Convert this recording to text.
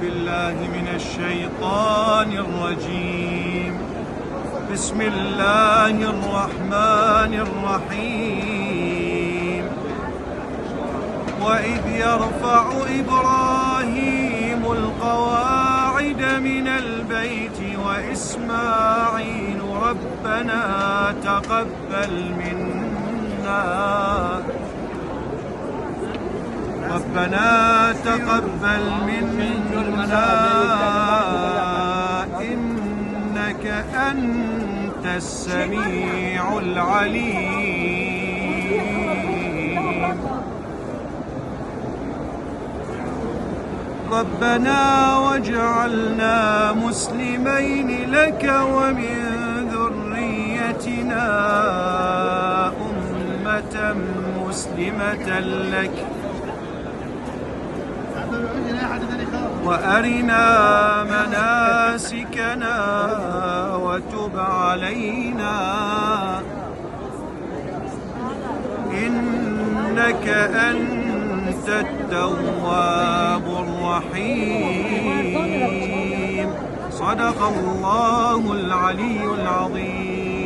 بالله من الشيطان الرجيم. بسم الله الرحمن الرحيم. وإذ يرفع إبراهيم القواعد من البيت وإسماعيل ربنا تقبل منا إنك أنت السميع العليم. ربنا واجعلنا مسلمين لك ومن ذريتنا أمة مسلمة لك وأرنا مناسكنا وتب علينا إنك أنت التواب الرحيم. صدق الله العلي العظيم.